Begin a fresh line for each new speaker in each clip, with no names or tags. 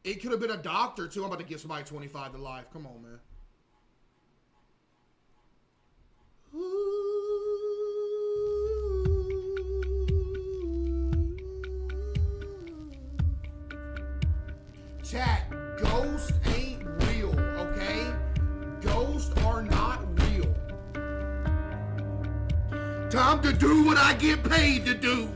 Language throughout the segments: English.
It could have been a doctor, too. I'm about to give somebody 25 to life. Come on, man. Chat, ghosts ain't real, okay? Ghosts are not real. Time to do what I get paid to do.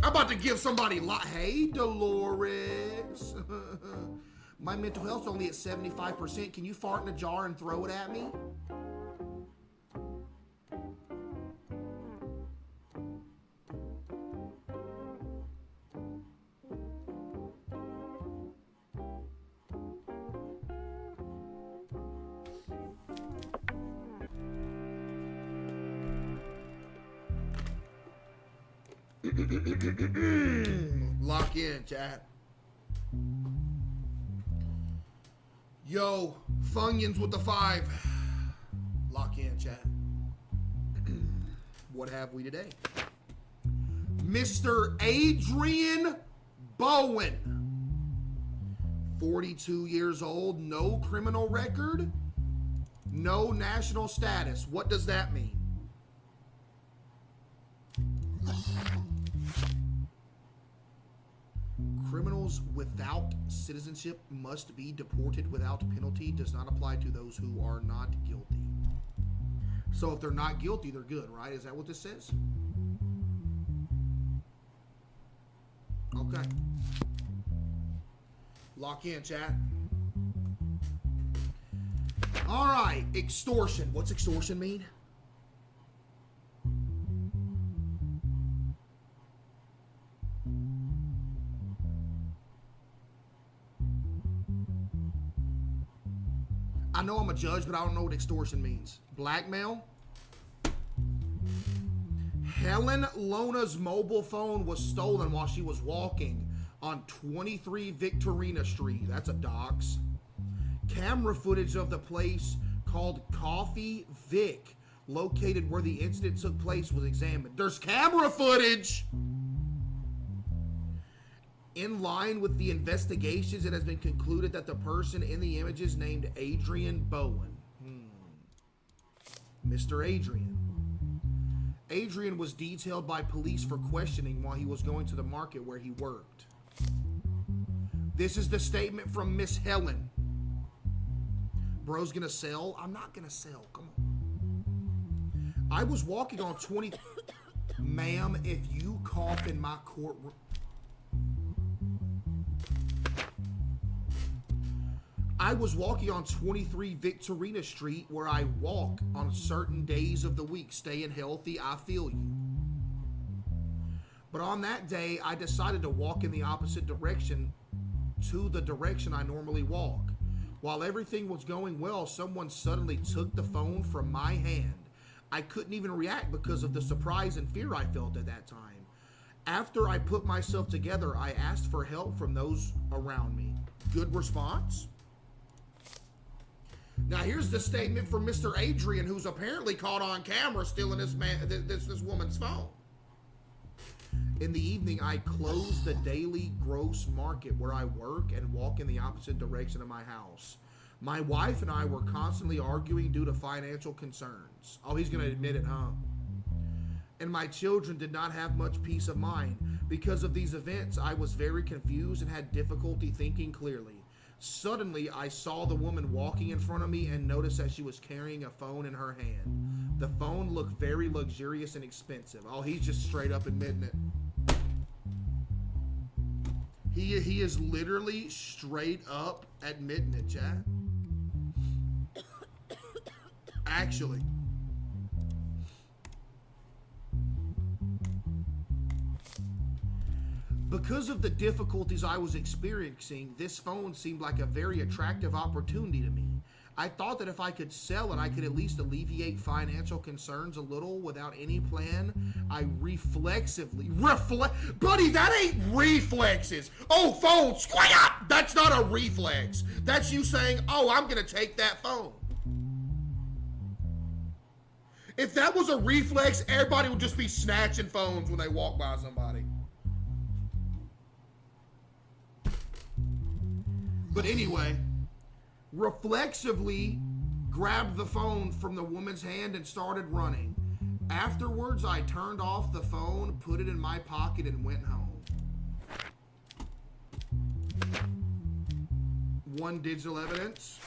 I'm about to give somebody hey, Dolores. My mental health's only at 75%. Can you fart in a jar and throw it at me? Lock in, chat. Yo, Funyuns with the 5. Lock in, chat. What have we today? Mr. Adrian Bowen. 42 years old, no criminal record, no national status. What does that mean? Criminals without citizenship must be deported without penalty. Does not apply to those who are not guilty. So if they're not guilty, they're good, right? Is that what this says? Okay. Lock in, chat. All right, extortion. What's extortion mean? I know I'm a judge, but I don't know what extortion means. Blackmail? Helen Lona's mobile phone was stolen while she was walking on 23 Victorina Street. That's a dox. Camera footage of the place called Coffee Vic, located where the incident took place, was examined. There's camera footage! In line with the investigations, it has been concluded that the person in the images named Adrian Bowen. Mr. Adrian. Adrian was detailed by police for questioning while he was going to the market where he worked. This is the statement from Miss Helen. Bro's gonna sell? I'm not gonna sell. Come on. I was walking on 20... Ma'am, if you cough in my courtroom... I was walking on 23 Victorina Street where I walk on certain days of the week. Staying healthy, I feel you. But on that day, I decided to walk in the opposite direction to the direction I normally walk. While everything was going well, someone suddenly took the phone from my hand. I couldn't even react because of the surprise and fear I felt at that time. After I put myself together, I asked for help from those around me. Good response? Now here's the statement from Mr. Adrian, who's apparently caught on camera stealing this woman's phone. In the evening, I close the daily gross market where I work and walk in the opposite direction of my house. My wife and I were constantly arguing due to financial concerns. Oh, he's going to admit it, huh? And my children did not have much peace of mind. Because of these events, I was very confused and had difficulty thinking clearly. Suddenly, I saw the woman walking in front of me and noticed that she was carrying a phone in her hand. The phone looked very luxurious and expensive. Oh, he's just straight up admitting it. He is literally straight up admitting it, chat. Actually. Because of the difficulties I was experiencing, this phone seemed like a very attractive opportunity to me. I thought that if I could sell it, I could at least alleviate financial concerns a little without any plan. I reflexively, buddy, that ain't reflexes. Oh, phone, squat! That's not a reflex. That's you saying, oh, I'm gonna take that phone. If that was a reflex, everybody would just be snatching phones when they walk by somebody. But anyway, reflexively grabbed the phone from the woman's hand and started running. Afterwards, I turned off the phone, put it in my pocket, and went home. One digital evidence.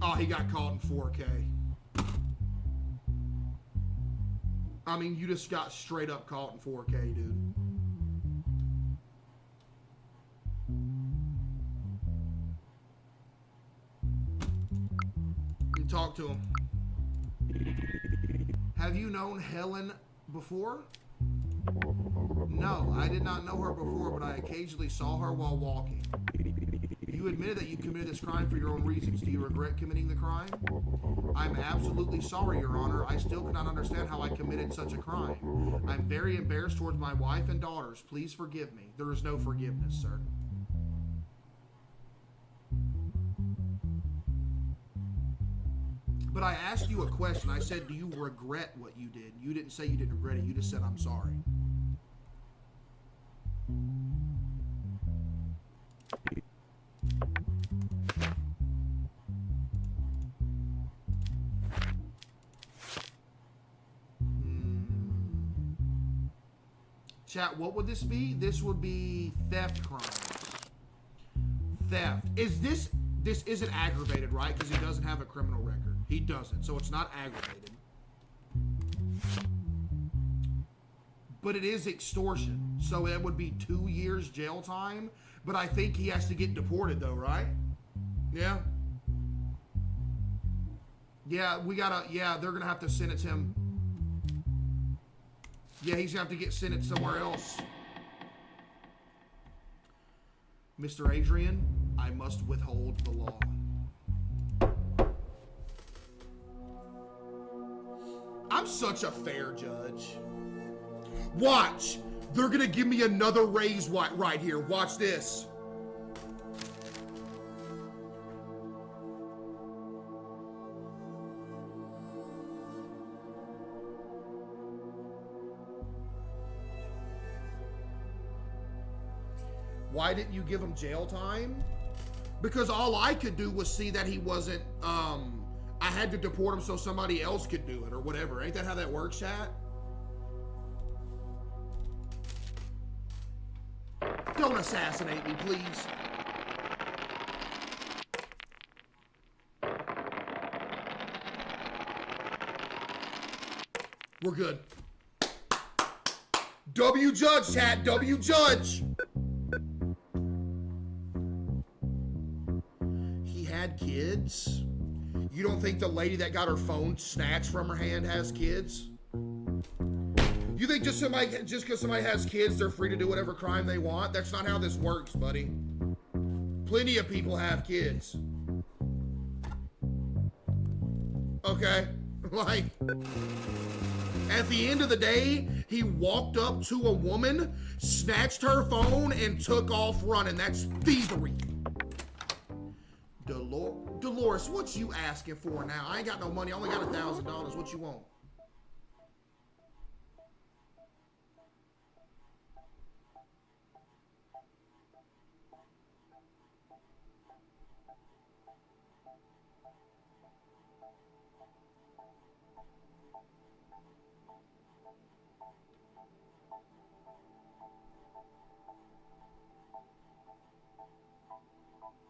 Oh, he got caught in 4K. I mean, you just got straight up caught in 4K, dude. You talk to him. Have you known Helen before? No, I did not know her before, but I occasionally saw her while walking. You admitted that you committed this crime for your own reasons. Do you regret committing the crime? I'm absolutely sorry, Your Honor. I still cannot understand how I committed such a crime. I'm very embarrassed towards my wife and daughters. Please forgive me. There is no forgiveness, sir. But I asked you a question. I said, do you regret what you did? You didn't say you didn't regret it. You just said, I'm sorry. Chat, what would this be? This would be theft crimes. Theft. This isn't aggravated, right? Because he doesn't have a criminal record. He doesn't, so it's not aggravated. But it is extortion, so it would be 2 years jail time. But I think he has to get deported, though, right? Yeah. Yeah, they're gonna have to sentence him. Yeah, he's gonna have to get sentenced somewhere else. Mr. Adrian, I must withhold the law. I'm such a fair judge. Watch. They're gonna give me another raise right here. Watch this. Why didn't you give him jail time? Because all I could do was see that he wasn't, I had to deport him so somebody else could do it or whatever. Ain't that how that works, chat? Don't assassinate me, please. We're good. W judge, chat. W judge. He had kids. You don't think the lady that got her phone snatched from her hand has kids? You think just because somebody has kids, they're free to do whatever crime they want? That's not how this works, buddy. Plenty of people have kids. Okay? Like, at the end of the day, he walked up to a woman, snatched her phone, and took off running. That's thievery. Dolores, what you asking for now? I ain't got no money. I only got $1,000. What you want?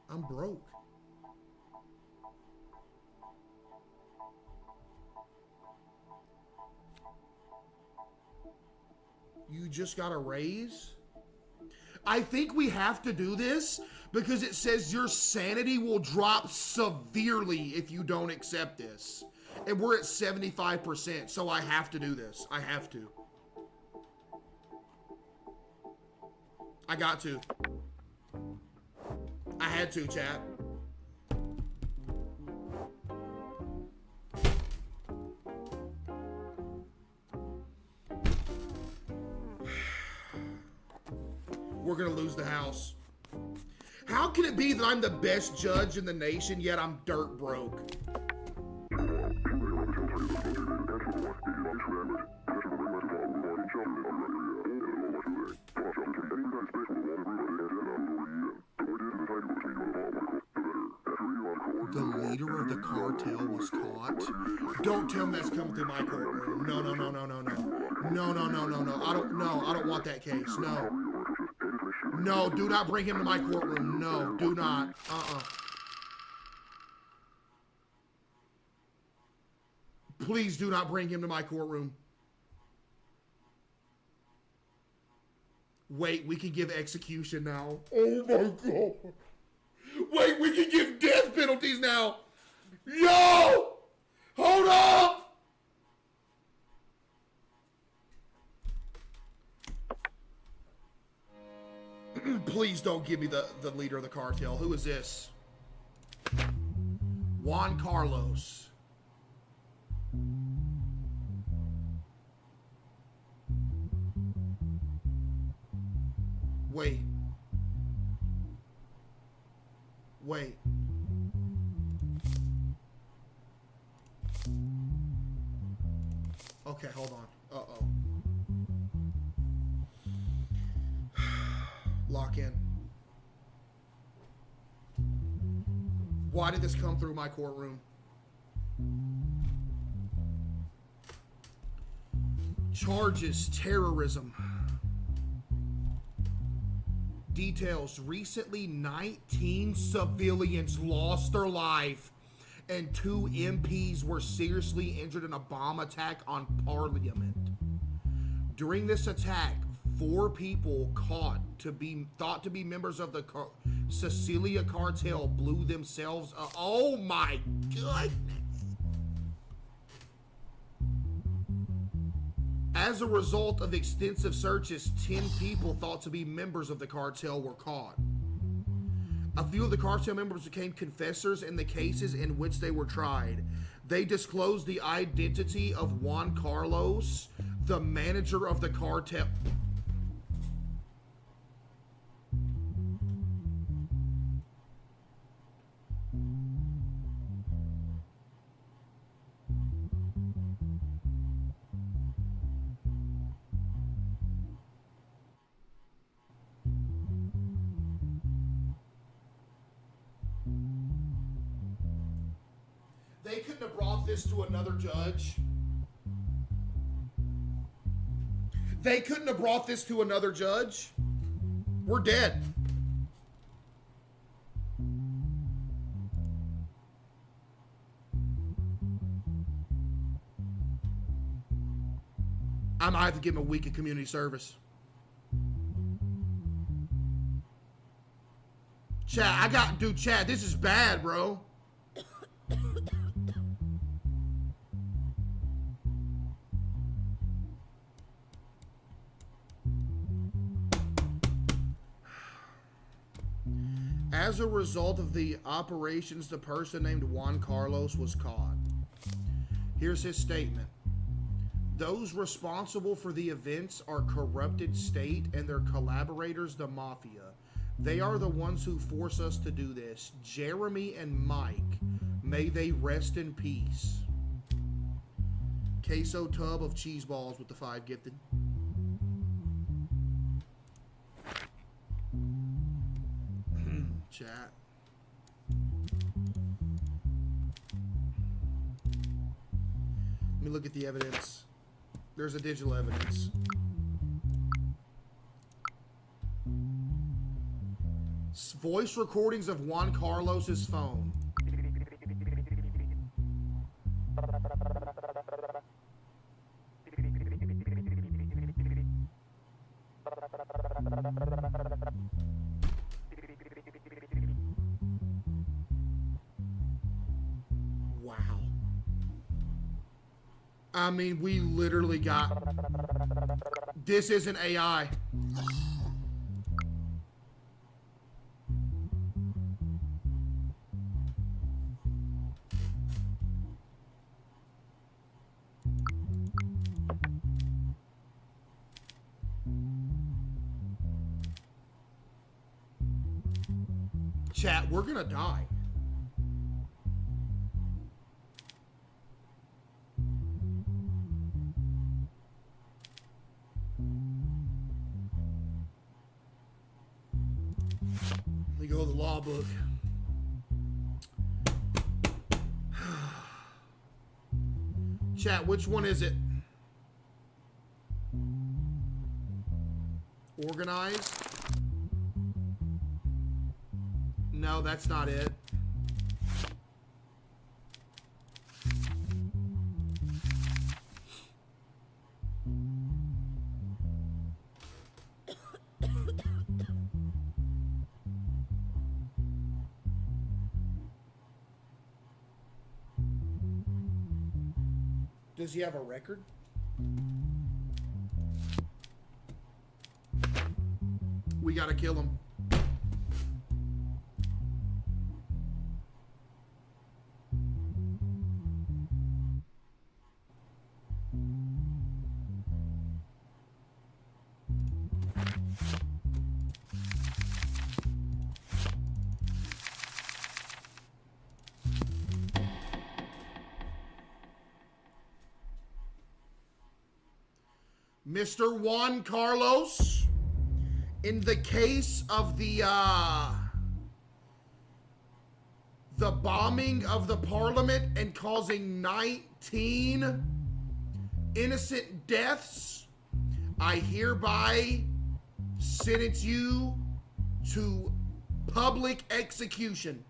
I'm broke. You just got a raise? I think we have to do this because it says your sanity will drop severely if you don't accept this. And we're at 75%, so I have to do this. I have to. I got to. I had to, chat. We're gonna lose the house. How can it be that I'm the best judge in the nation, yet I'm dirt broke? The leader of the cartel was caught. Don't tell me that's coming through my courtroom. No, no, no, no, no, no. No, no, no, no, no. I don't want that case. No. No, do not bring him to my courtroom. No, do not. Please do not bring him to my courtroom. Wait, we can give execution now. Oh my God. Wait, we can give death penalties now. Yo! Hold up! Please don't give me the leader of the cartel. Who is this? Juan Carlos. Wait. Wait. Okay, hold on. Uh-oh. Lock in. Why did this come through my courtroom? Charges, terrorism. Details, recently 19 civilians lost their life and 2 MPs were seriously injured in a bomb attack on Parliament. During this attack, 4 people thought to be members of the Sicilia cartel blew themselves up. Oh my goodness. As a result of extensive searches, 10 people thought to be members of the cartel were caught. A few of the cartel members became confessors in the cases in which they were tried. They disclosed the identity of Juan Carlos, the manager of the cartel. They couldn't have brought this to another judge. They couldn't have brought this to another judge. We're dead. I might have to give him a week of community service. Chad, Chad, this is bad, bro. As a result of the operations, the person named Juan Carlos was caught. Here's his statement. Those responsible for the events are corrupted state and their collaborators, the mafia. They are the ones who force us to do this. Jeremy and Mike, may they rest in peace. CaseOh tub of cheese balls with the 5 gifted. Chat. Let me look at the evidence. There's a digital evidence. Voice recordings of Juan Carlos's phone. Wow. I mean, we literally got... This isn't AI. Chat, we're gonna die. Let me go to the law book. Chat, which one is it? Organized? No, that's not it. Does he have a record? We gotta kill him. Mr. Juan Carlos, in the case of the bombing of the parliament and causing 19 innocent deaths, I hereby sentence you to public execution.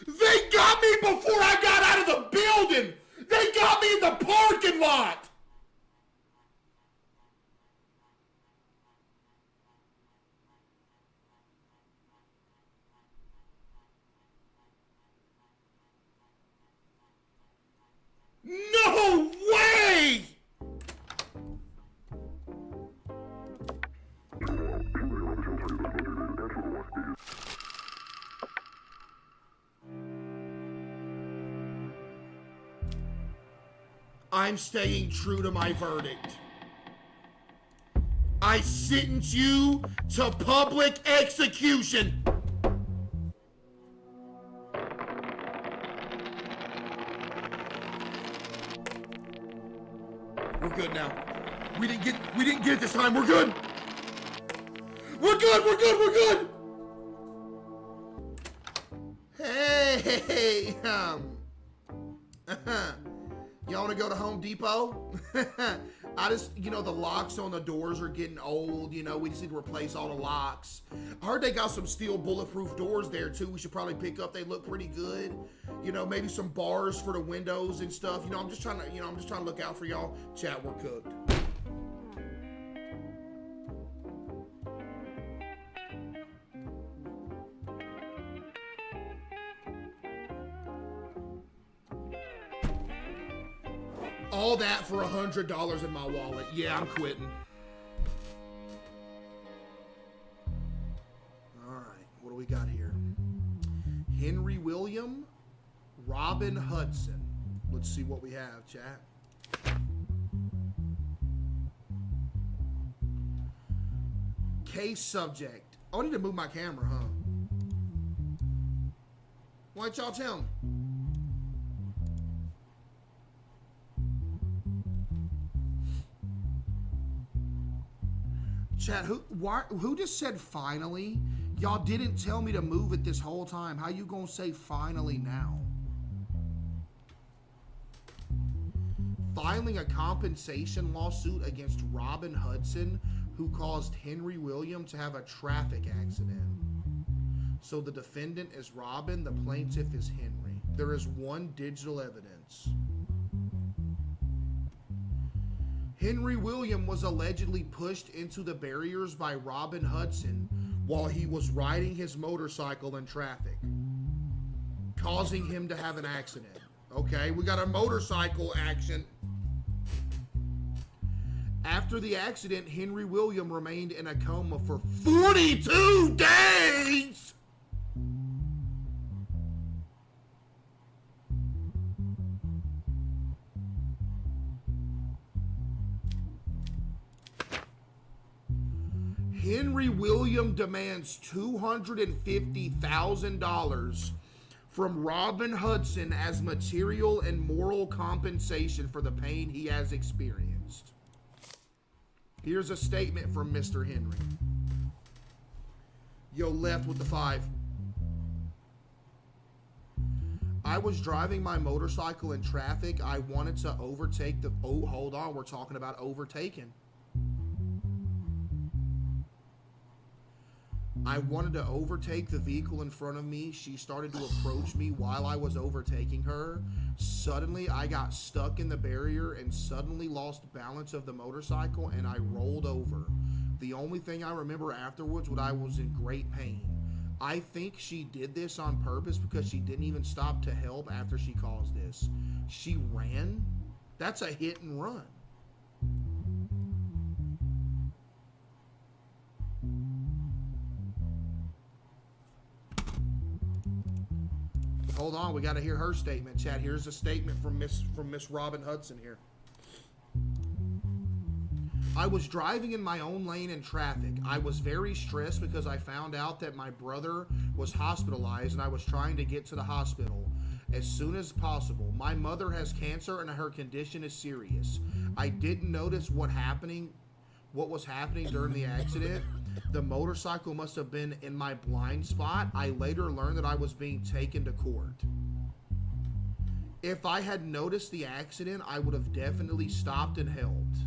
They got me before I got out of the building! They got me in the parking lot! No way! I'm staying true to my verdict. I sentence you to public execution. We're good now. We didn't get it this time. We're good. We're good. We're good. We're good. Hey, y'all want to go to Home Depot? I just, the locks on the doors are getting old. We just need to replace all the locks. I heard they got some steel bulletproof doors there too. We should probably pick up. They look pretty good. Maybe some bars for the windows and stuff. I'm just trying to look out for y'all. Chat, we're cooked. All that for $100 in my wallet. Yeah, I'm quitting. All right, what do we got here? Henry William, Robin Hudson. Let's see what we have, chat. Case subject. Oh, I need to move my camera, huh? Why'd y'all tell me? Chat, who just said finally? Y'all didn't tell me to move it this whole time. How you gonna say finally now? Filing a compensation lawsuit against Robin Hudson, who caused Henry William to have a traffic accident. So the defendant is Robin, the plaintiff is Henry. There is one digital evidence. Henry William was allegedly pushed into the barriers by Robin Hudson while he was riding his motorcycle in traffic, causing him to have an accident. Okay, we got a motorcycle accident. After the accident, Henry William remained in a coma for 42 days! Henry William demands $250,000 from Robin Hudson as material and moral compensation for the pain he has experienced. Here's a statement from Mr. Henry. Yo, left with the 5. I was driving my motorcycle in traffic. I wanted to overtake the... Oh, hold on. We're talking about overtaking. I wanted to overtake the vehicle in front of me. She started to approach me while I was overtaking her. Suddenly, I got stuck in the barrier and suddenly lost balance of the motorcycle and I rolled over. The only thing I remember afterwards was I was in great pain. I think she did this on purpose because she didn't even stop to help after she caused this. She ran? That's a hit and run. Hold on, we got to hear her statement, Chad. Here's a statement from Miss Robin Hudson here. I was driving in my own lane in traffic. I was very stressed because I found out that my brother was hospitalized and I was trying to get to the hospital as soon as possible. My mother has cancer and her condition is serious. I didn't notice what was happening during the accident. The motorcycle must have been in my blind spot. I later learned that I was being taken to court. If I had noticed the accident, I would have definitely stopped and helped.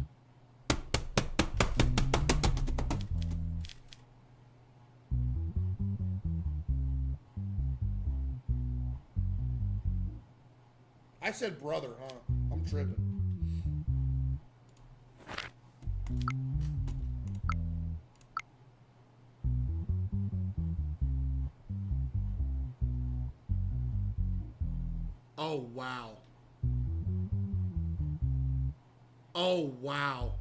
I said brother, huh? I'm tripping. Oh, wow. Oh, wow.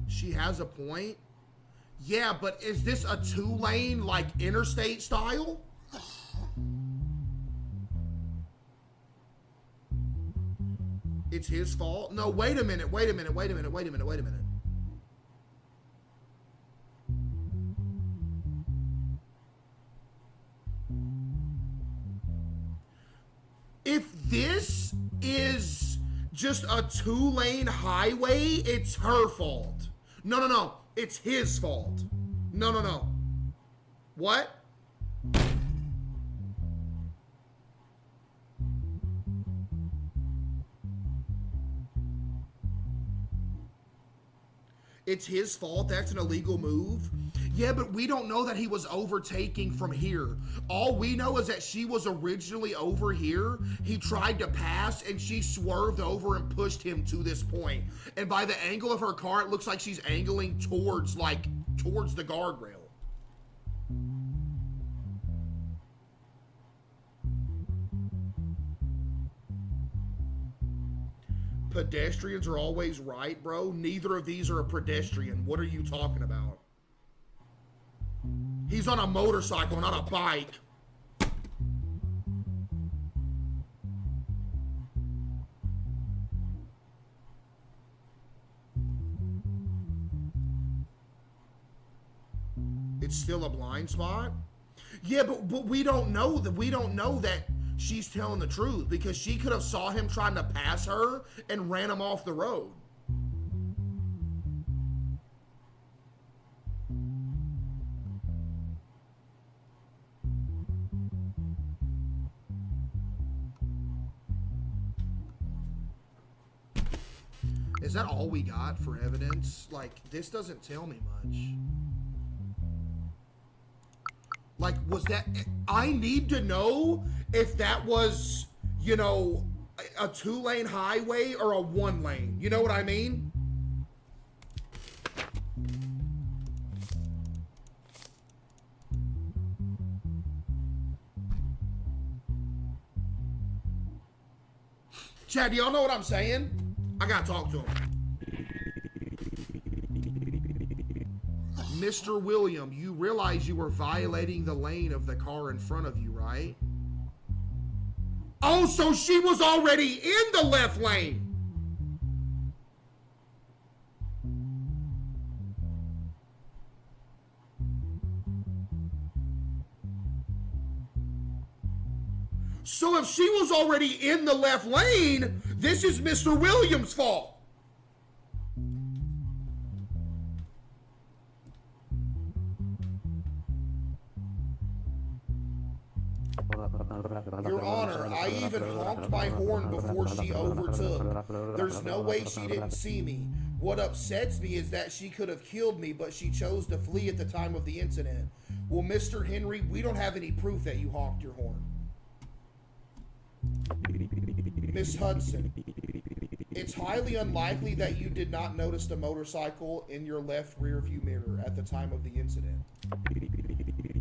She has a point. Yeah, but is this a 2-lane, like, interstate style? It's his fault? No, wait a minute. If this is just a 2-lane highway, it's her fault. No. It's his fault. No. What? It's his fault. That's an illegal move. Yeah, but we don't know that he was overtaking from here. All we know is that she was originally over here. He tried to pass and she swerved over and pushed him to this point. And by the angle of her car, it looks like she's angling towards the guardrail. Pedestrians are always right, bro. Neither of these are a pedestrian. What are you talking about? He's on a motorcycle, not a bike. It's still a blind spot? Yeah, but we don't know that she's telling the truth because she could have saw him trying to pass her and ran him off the road. Is that all we got for evidence? Like, this doesn't tell me much. Like, was that... I need to know if that was, you know, a 2-lane highway or a 1-lane. You know what I mean? Chad, do y'all know what I'm saying? I gotta talk to him. Mr. William, you realize you were violating the lane of the car in front of you, right? Oh, so she was already in the left lane. So if she was already in the left lane, this is Mr. Williams' fault. Your Honor, I even honked my horn before she overtook. There's no way she didn't see me. What upsets me is that she could have killed me, but she chose to flee at the time of the incident. Well, Mr. Henry, we don't have any proof that you honked your horn. Miss Hudson, it's highly unlikely that you did not notice the motorcycle in your left rear view mirror at the time of the incident.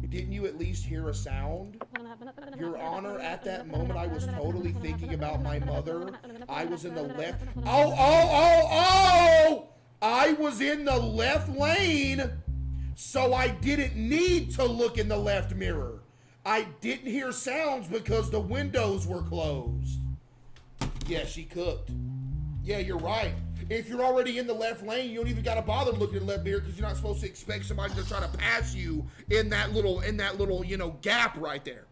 Didn't you at least hear a sound? Your Honor, at that moment I was totally thinking about my mother. I was in the left... Oh! I was in the left lane, so I didn't need to look in the left mirror. I didn't hear sounds because the windows were closed. Yeah, she cooked. Yeah, you're right. If you're already in the left lane, you don't even got to bother looking in the left mirror because you're not supposed to expect somebody to try to pass you in that little, you know, gap right there.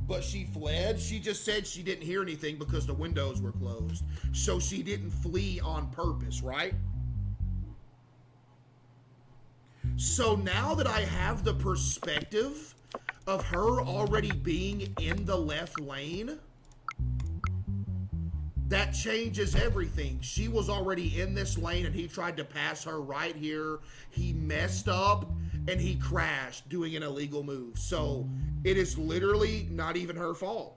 But she fled. She just said she didn't hear anything because the windows were closed. So she didn't flee on purpose, right? So now that I have the perspective of her already being in the left lane, that changes everything. She was already in this lane and he tried to pass her right here. He messed up and he crashed doing an illegal move. So it is literally not even her fault.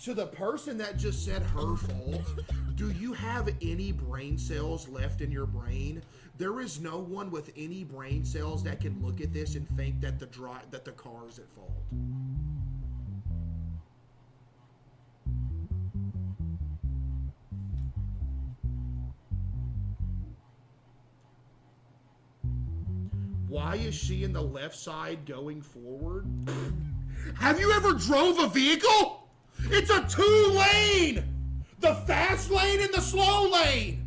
To the person that just said her fault, do you have any brain cells left in your brain? There is no one with any brain cells that can look at this and think that the car is at fault. Why is she in the left side going forward? Have you ever drove a vehicle? It's a 2-lane! The fast lane and the slow lane!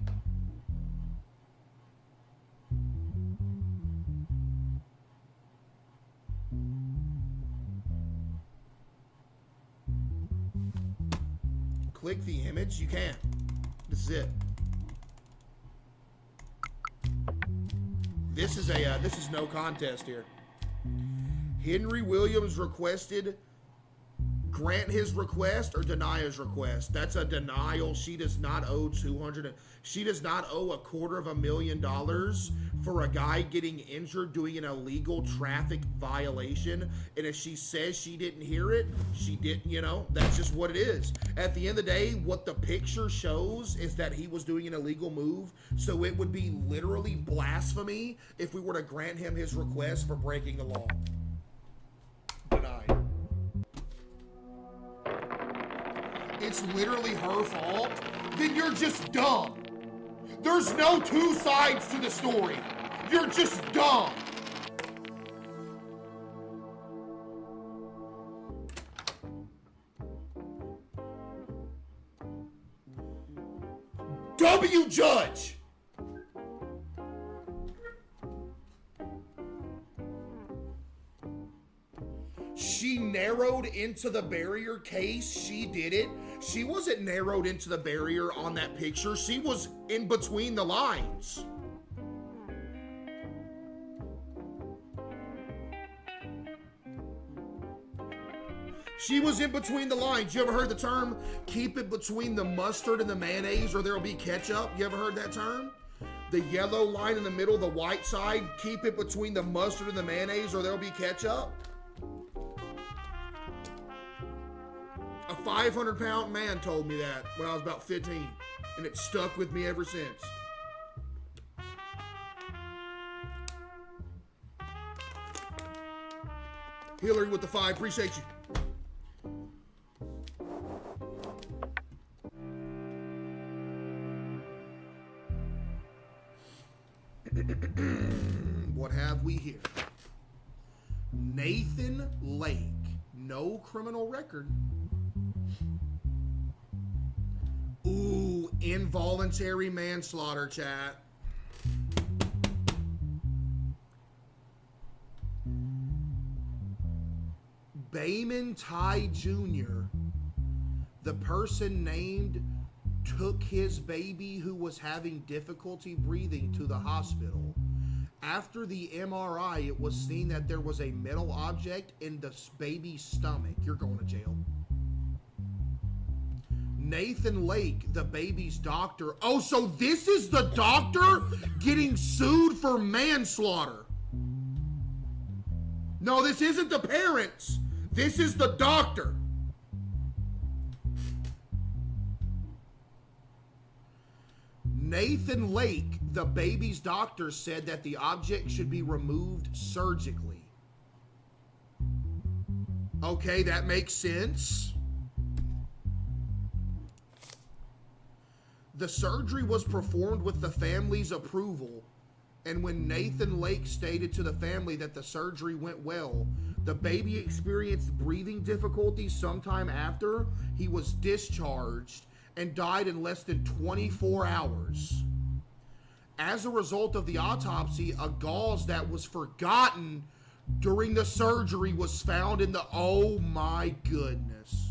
Click the image? You can. This is it. This is no contest here. Henry Williams requested grant his request or deny his request. That's a denial. She does not owe she does not owe $250,000 for a guy getting injured doing an illegal traffic violation. And if she says she didn't hear it, she didn't, you know, that's just what it is. At the end of the day, what the picture shows is that he was doing an illegal move. So it would be literally blasphemy if we were to grant him his request for breaking the law. Denied. It's literally her fault, then you're just dumb. There's no two sides to the story. You're just dumb. W. Judge. She narrowed into the barrier case. She did it. She wasn't narrowed into the barrier on that picture. She was in between the lines. She was in between the lines. You ever heard the term, keep it between the mustard and the mayonnaise or there'll be ketchup? You ever heard that term? The yellow line in the middle, the white side, keep it between the mustard and the mayonnaise or there'll be ketchup? A 500-pound man told me that when I was about 15, and it stuck with me ever since. Hillary with the 5, appreciate you. Nathan Lake. No criminal record. Ooh, involuntary manslaughter, chat. Bayman Ty Jr., the person named, took his baby who was having difficulty breathing to the hospital. After the MRI, it was seen that there was a metal object in the baby's stomach. You're going to jail. Nathan Lake, the baby's doctor. Oh, so this is the doctor getting sued for manslaughter. No, this isn't the parents. This is the doctor. Nathan Lake, the baby's doctor, said that the object should be removed surgically. Okay, that makes sense. The surgery was performed with the family's approval, and when Nathan Lake stated to the family that the surgery went well, the baby experienced breathing difficulties sometime after he was discharged and died in less than 24 hours. As a result of the autopsy, a gauze that was forgotten during the surgery was found in the... Oh my goodness.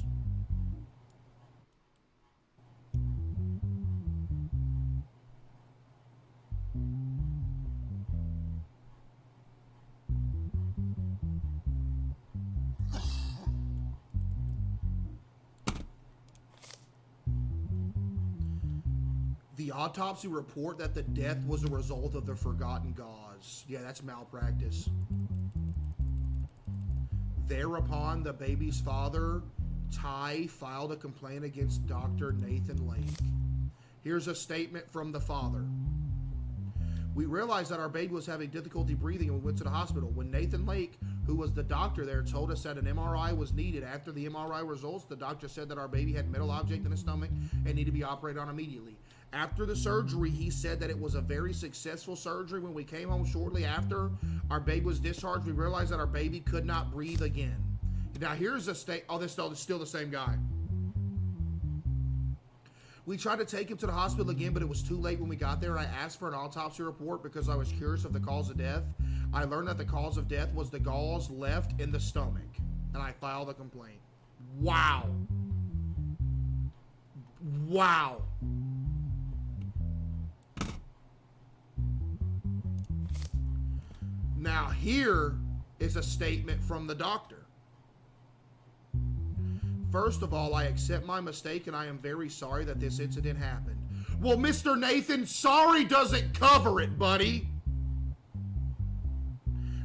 The autopsy report that the death was a result of the forgotten gauze. Yeah, that's malpractice. Thereupon, the baby's father, Ty, filed a complaint against Dr. Nathan Lake. Here's a statement from the father. We realized that our baby was having difficulty breathing and we went to the hospital. When Nathan Lake, who was the doctor there, told us that an MRI was needed, after the MRI results, the doctor said that our baby had a metal object in his stomach and needed to be operated on immediately. After the surgery, he said that it was a very successful surgery. When we came home shortly after our baby was discharged, we realized that our baby could not breathe again. Now here's a state. Oh, this is still the same guy. We tried to take him to the hospital again, but it was too late when we got there. I asked for an autopsy report because I was curious of the cause of death. I learned that the cause of death was the gauze left in the stomach, and I filed a complaint. Wow. Wow. Now here is a statement from the doctor. First of all, I accept my mistake and I am very sorry that this incident happened. Well, Mr. Nathan, sorry doesn't cover it, buddy.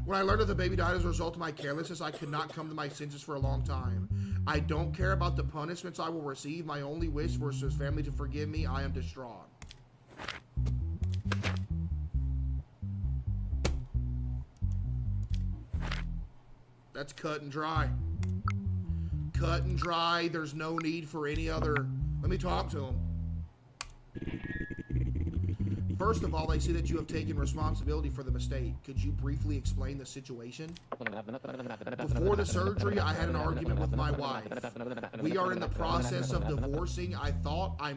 When I learned that the baby died as a result of my carelessness, I could not come to my senses for a long time. I don't care about the punishments I will receive. My only wish was for his family to forgive me. I am distraught. That's cut and dry. Cut and dry. There's no need for any other... Let me talk to him. First of all, I see that you have taken responsibility for the mistake. Could you briefly explain the situation? Before the surgery, I had an argument with my wife. We are in the process of divorcing. I thought I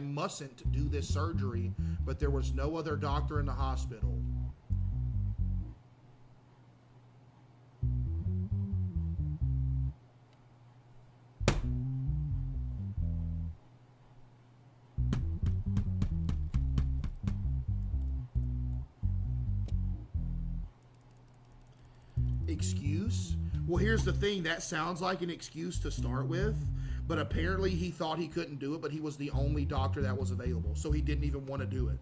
mustn't do this surgery, but there was no other doctor in the hospital. Excuse? Well, here's the thing. That sounds like an excuse to start with, but apparently he thought he couldn't do it, but he was the only doctor that was available, so he didn't even want to do it.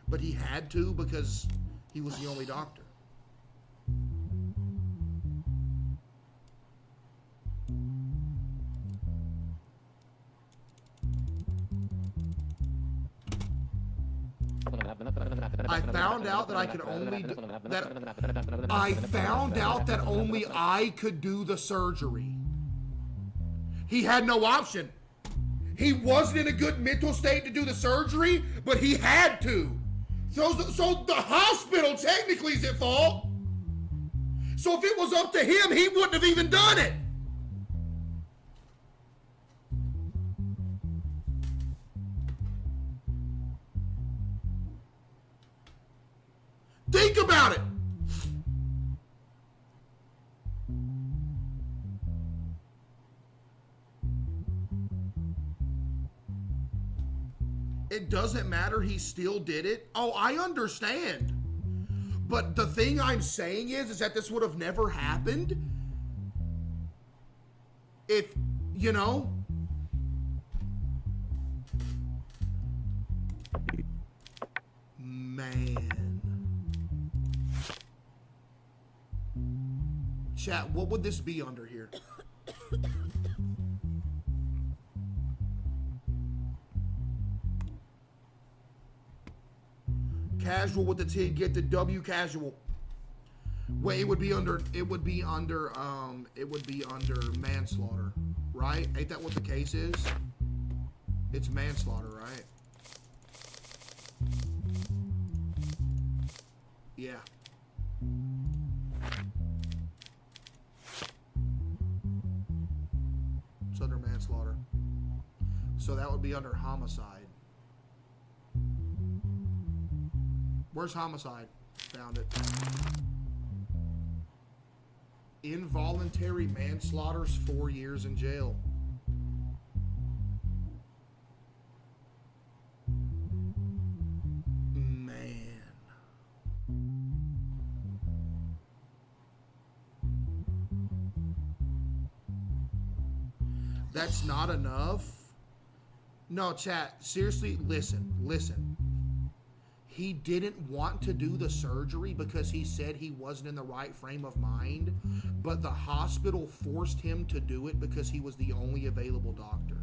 But he had to because he was the only doctor. I found out that I could only I found out that only I could do the surgery. He had no option. He wasn't in a good mental state to do the surgery, but he had to. So the hospital technically is at fault. So if it was up to him, he wouldn't have even done it. Think about it. It doesn't matter. He still did it. Oh, I understand. But the thing I'm saying is that this would have never happened if, you know. Man. Chat, what would this be under here? Casual with the T, get the W casual. Wait, it would be under manslaughter, right? Ain't that what the case is? It's manslaughter, right? Yeah. It's under manslaughter. So that would be under homicide. Where's homicide? Found it. Involuntary manslaughter's 4 years in jail. Man. That's not enough? No, chat. Seriously, listen. He didn't want to do the surgery because he said he wasn't in the right frame of mind, but the hospital forced him to do it because he was the only available doctor.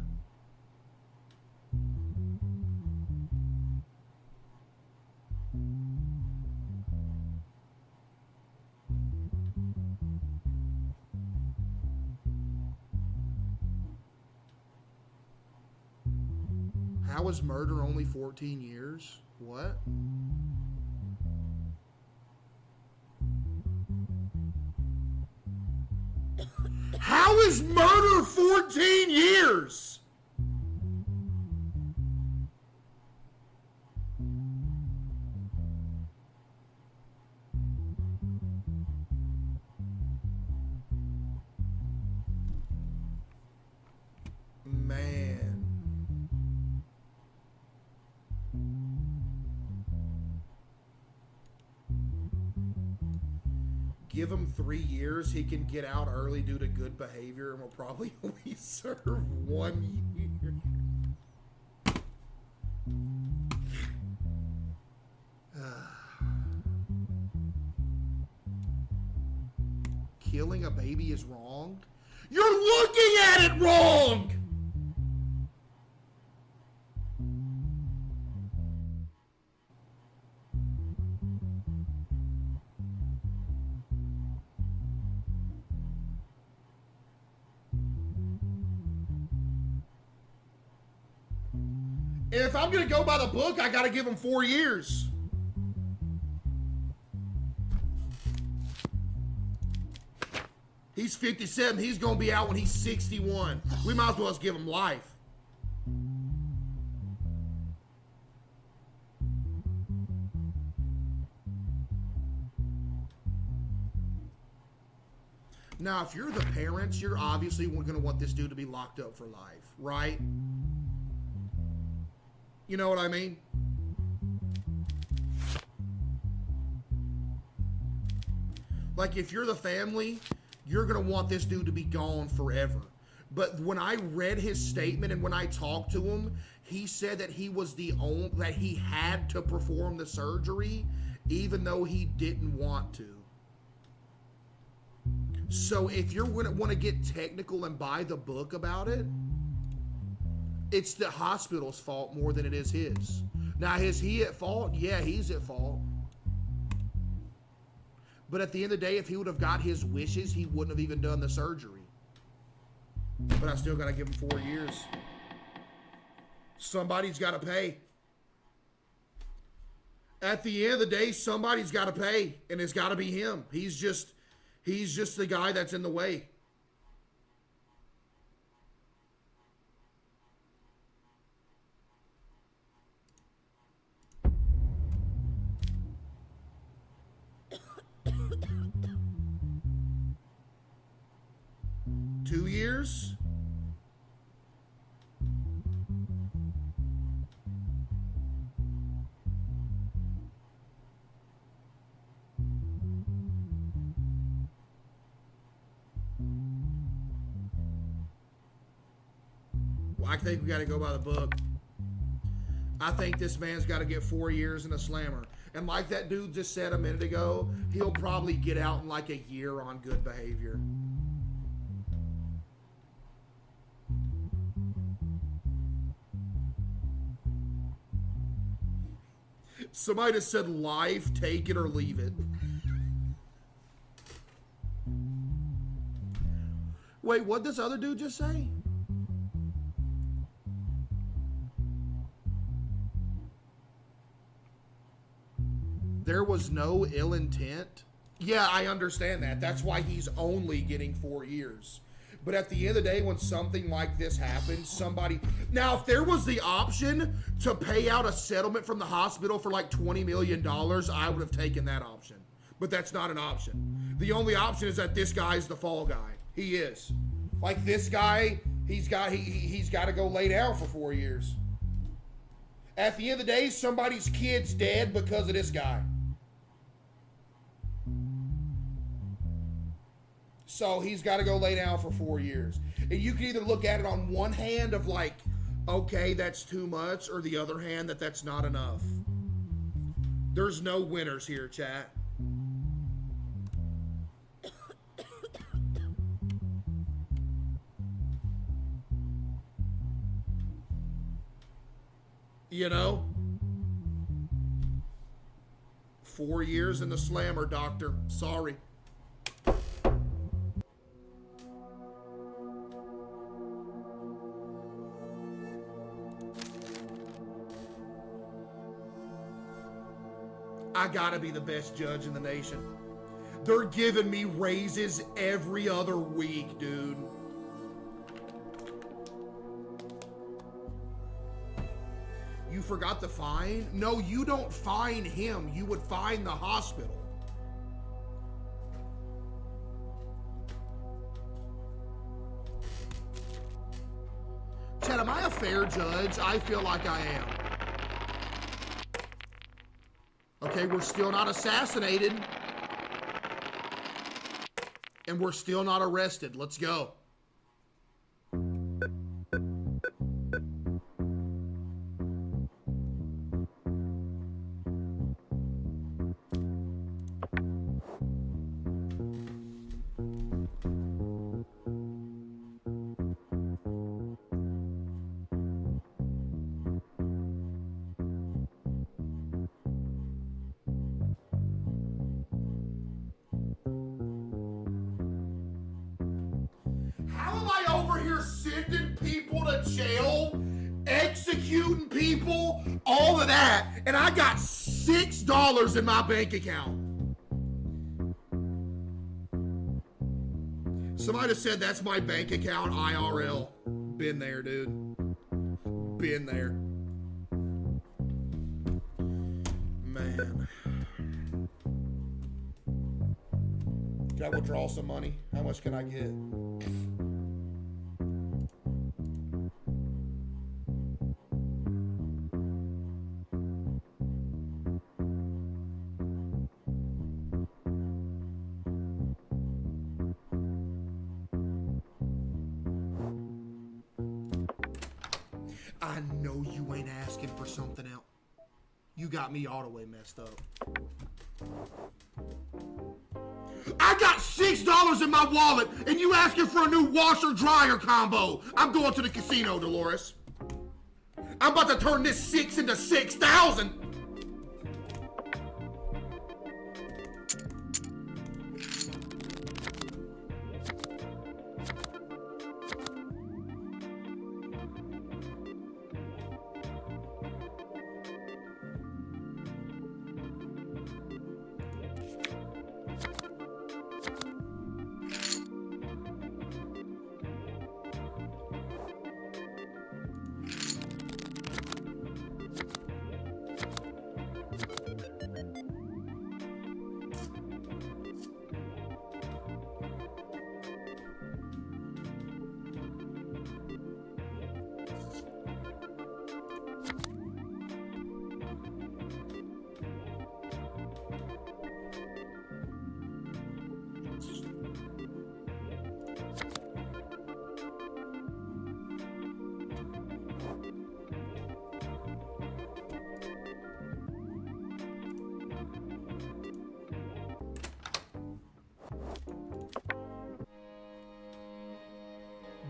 How is murder only 14 years? What? How is murder 14 years? Man. Give him 3 years, he can get out early due to good behavior and will probably only serve 1 year. Killing a baby is wrong? You're looking at it wrong! If I'm going to go by the book, I got to give him 4 years. He's 57. He's going to be out when he's 61. We might as well just give him life. Now, if you're the parents, you're obviously going to want this dude to be locked up for life, right? You know what I mean? Like, if you're the family, you're going to want this dude to be gone forever. But when I read his statement and when I talked to him, he said that he was the only, that he had to perform the surgery even though he didn't want to. So if you're going to want to get technical and buy the book about it, it's the hospital's fault more than it is his. Now, is he at fault? Yeah, he's at fault. But at the end of the day, if he would have got his wishes, he wouldn't have even done the surgery. But I still got to give him 4 years. Somebody's got to pay. At the end of the day, somebody's got to pay, and it's got to be him. He's just, He's just the guy that's in the way. Two years? Well, I think we got to go by the book. I think this man's got to get 4 years in a slammer. And like that dude just said a minute ago, he'll probably get out in like a year on good behavior. Somebody just said life, take it or leave it. Wait, what'd this other dude just say? There was no ill intent. Yeah, I understand that. That's why he's only getting 4 years. But at the end of the day, when something like this happens, somebody... Now, if there was the option to pay out a settlement from the hospital for like $20 million, I would have taken that option. But that's not an option. The only option is that this guy's the fall guy. He is. Like this guy, he's got to go lay down for 4 years. At the end of the day, somebody's kid's dead because of this guy. So he's got to go lay down for 4 years. And you can either look at it on one hand of like, okay, that's too much, or the other hand that that's not enough. There's no winners here, chat. You know? 4 years in the slammer, doctor. Sorry. I gotta be the best judge in the nation. They're giving me raises every other week, dude. You forgot the fine? No, you don't fine him. You would fine the hospital. Chad, am I a fair judge? I feel like I am. Okay, we're still not assassinated. And we're still not arrested. Let's go. How am I over here sending people to jail, executing people, all of that, and I got $6 in my bank account? Somebody said that's my bank account IRL. Been there, dude. Been there. Man. Can I withdraw some money? How much can I get? I know you ain't asking for something else. You got me all the way messed up. I got $6 in my wallet, and you asking for a new washer-dryer combo. I'm going to the casino, Dolores. I'm about to turn this 6 into 6,000.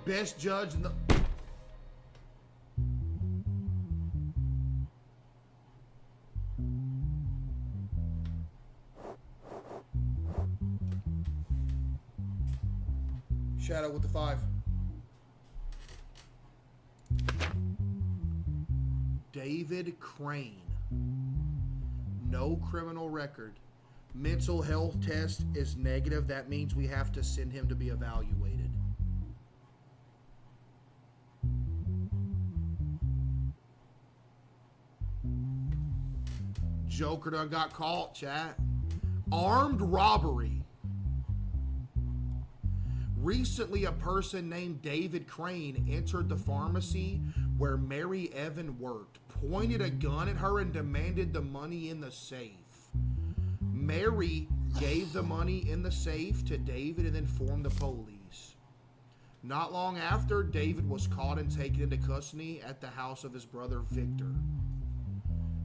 Best judge in the... Shadow with the 5. David Crane. No criminal record. Mental health test is negative. That means we have to send him to be evaluated. Joker done got caught, chat. Armed robbery. Recently, a person named David Crane entered the pharmacy where Mary Evan worked, pointed a gun at her, and demanded the money in the safe. Mary gave the money in the safe to David and then informed the police. Not long after, David was caught and taken into custody at the house of his brother Victor.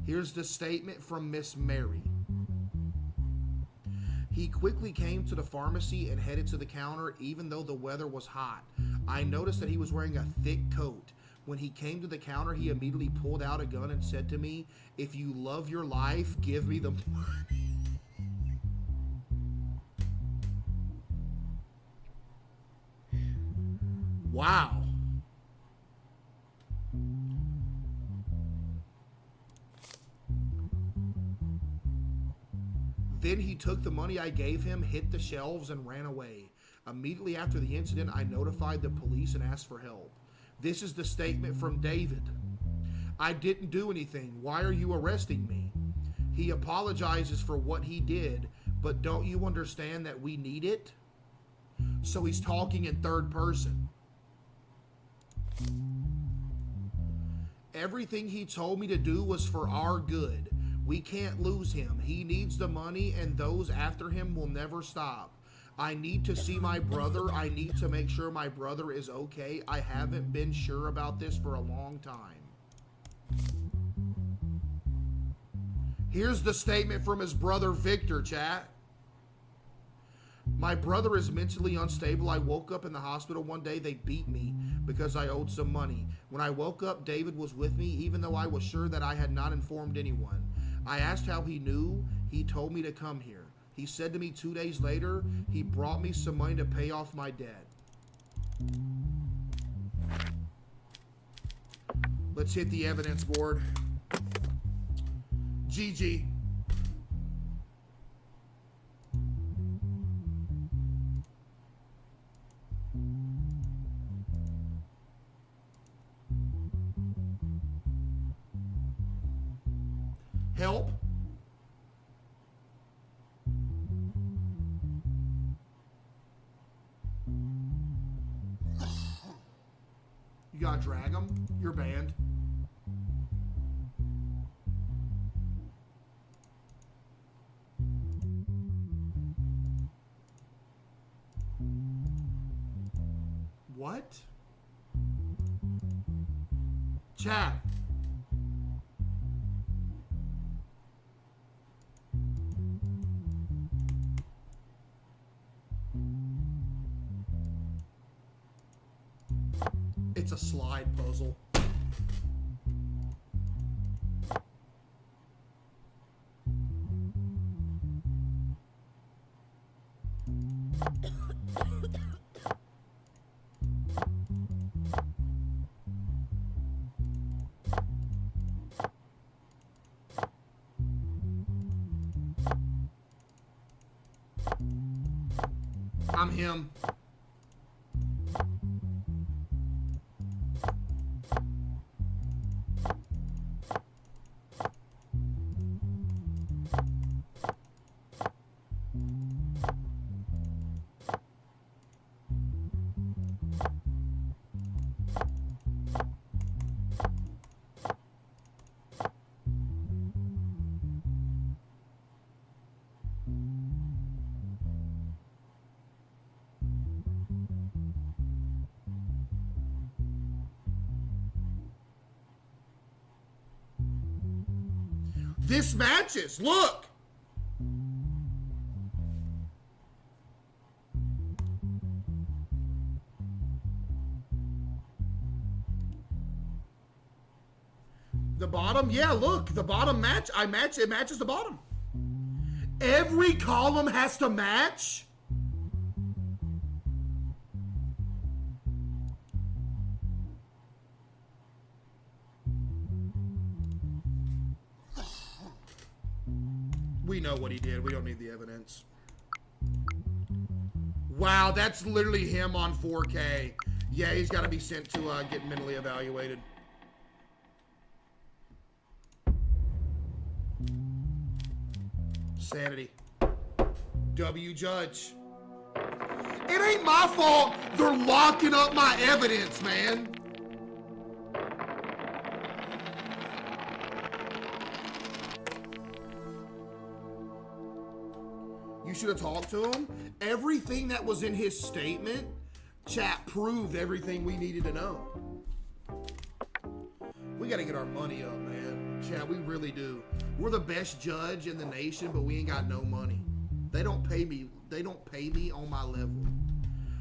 Here's the statement from Miss Mary. He quickly came to the pharmacy and headed to the counter even though the weather was hot. I noticed that he was wearing a thick coat. When he came to the counter, he immediately pulled out a gun and said to me, "If you love your life, give me the money." Wow. Then he took the money I gave him, hit the shelves, and ran away. Immediately after the incident, I notified the police and asked for help. This is the statement from David. I didn't do anything. Why are you arresting me? He apologizes for what he did, but don't you understand that we need it? So he's talking in third person. Everything he told me to do was for our good. We can't lose him. He needs the money, and those after him will never stop. I need to see my brother. I need to make sure my brother is okay. I haven't been sure about this for a long time. Here's the statement from his brother Victor, chat. My brother is mentally unstable. I woke up in the hospital one day. They beat me because I owed some money. When I woke up, David was with me, even though I was sure that I had not informed anyone. I asked how he knew. He told me to come here. He said to me 2 days later, he brought me some money to pay off my debt. Let's hit the evidence board. GG. Help. You gotta drag them. You're banned. What? Chat. It's a slide puzzle. I'm him. This matches. Look. The bottom, yeah, look, the bottom it matches the bottom. Every column has to match? We know what he did. We don't need the evidence. Wow, that's literally him on 4K. Yeah, he's got to be sent to get mentally evaluated. Sanity. W. Judge. It ain't my fault they're locking up my evidence, man. You should have talked to him. Everything that was in his statement, chat, proved everything we needed to know. We got to get our money up, man. Chat, we really do. We're the best judge in the nation, but we ain't got no money. They don't pay me. They don't pay me on my level.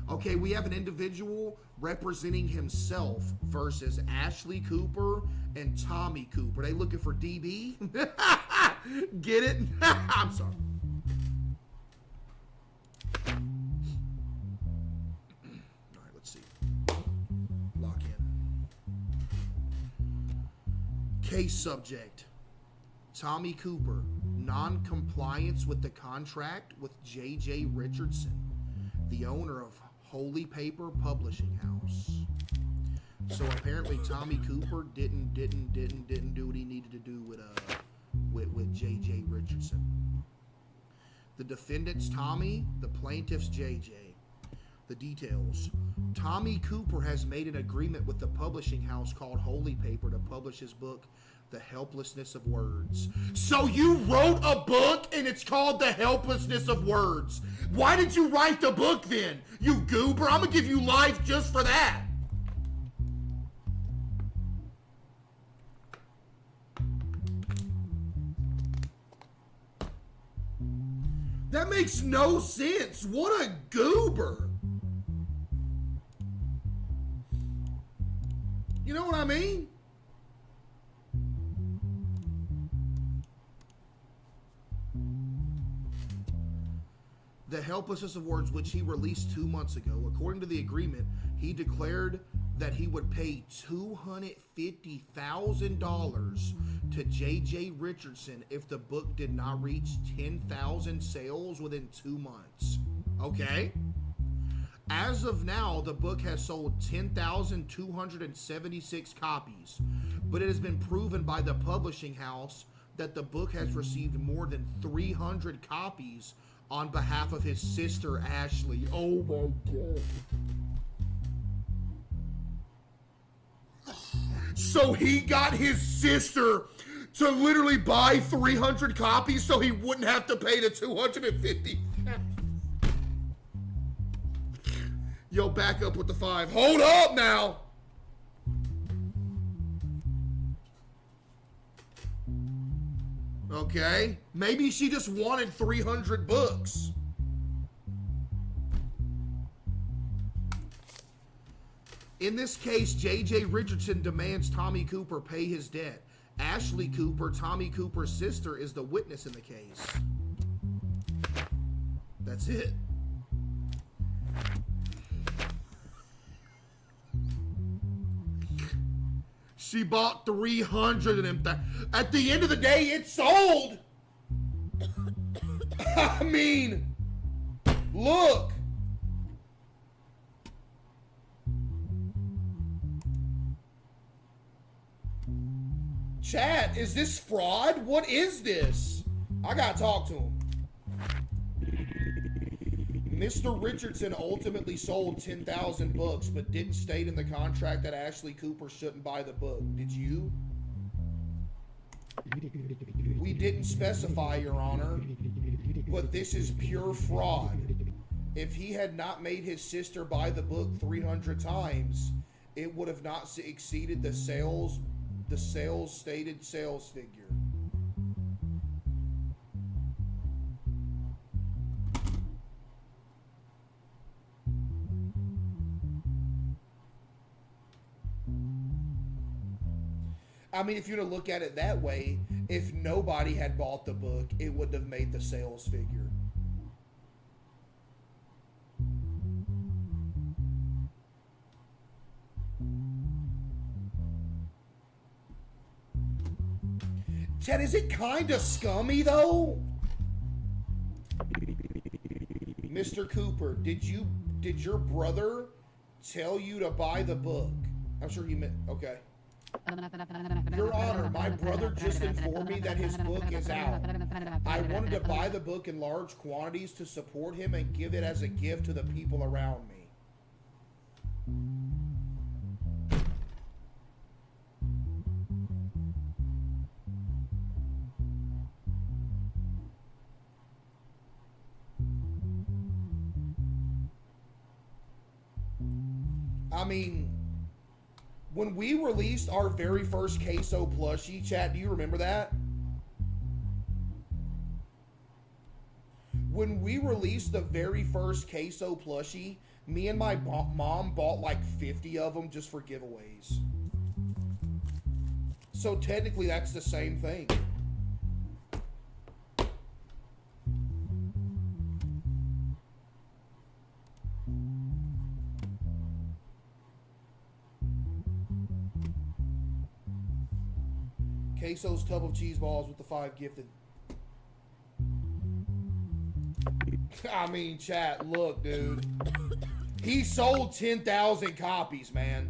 Okay, we have an individual representing himself versus Ashley Cooper and Tommy Cooper. They looking for DB? Get it? I'm sorry. All right, let's see. Lock in. Case subject. Tommy Cooper, non-compliance with the contract with J.J. Richardson, the owner of Holy Paper Publishing House. So apparently Tommy Cooper didn't do what he needed to do with J.J. Richardson. The defendant's Tommy, the plaintiff's J.J. The details. Tommy Cooper has made an agreement with the publishing house called Holy Paper to publish his book, The Helplessness of Words. So you wrote a book and it's called The Helplessness of Words. Why did you write the book then, you goober? I'm gonna give you life just for that. That makes no sense. What a goober. You know what I mean? The Helplessness of Words, which he released 2 months ago. According to the agreement, he declared that he would pay $250,000 to J.J. Richardson if the book did not reach 10,000 sales within 2 months. Okay? As of now, the book has sold 10,276 copies, but it has been proven by the publishing house that the book has received more than 300 copies on behalf of his sister, Ashley. Oh my God. So he got his sister to literally buy 300 copies so he wouldn't have to pay the 250. Yo, back up with the 5. Hold up now. Okay. Maybe she just wanted 300 books. In this case, J.J. Richardson demands Tommy Cooper pay his debt. Ashley Cooper, Tommy Cooper's sister, is the witness in the case. That's it. She bought 300 of them. At the end of the day, it sold. I mean, look. Chat, is this fraud? What is this? I gotta talk to him. Mr. Richardson ultimately sold 10,000 books, but didn't state in the contract that Ashley Cooper shouldn't buy the book. Did you? We didn't specify, Your Honor, but this is pure fraud. If he had not made his sister buy the book 300 times, it would have not exceeded the stated sales figure. I mean, if you're to look at it that way, if nobody had bought the book, it wouldn't have made the sales figure. Chad, is it kind of scummy though? Mr. Cooper, did your brother tell you to buy the book? I'm sure he meant, okay. Your Honor, my brother just informed me that his book is out. I wanted to buy the book in large quantities to support him and give it as a gift to the people around me. I mean, when we released our very first CaseOh plushie, chat, do you remember that? When we released the very first CaseOh plushie, me and my mom bought like 50 of them just for giveaways. So technically that's the same thing. CaseOh's tub of cheese balls with the 5 gifted. I mean, chat, look, dude. He sold 10,000 copies, man.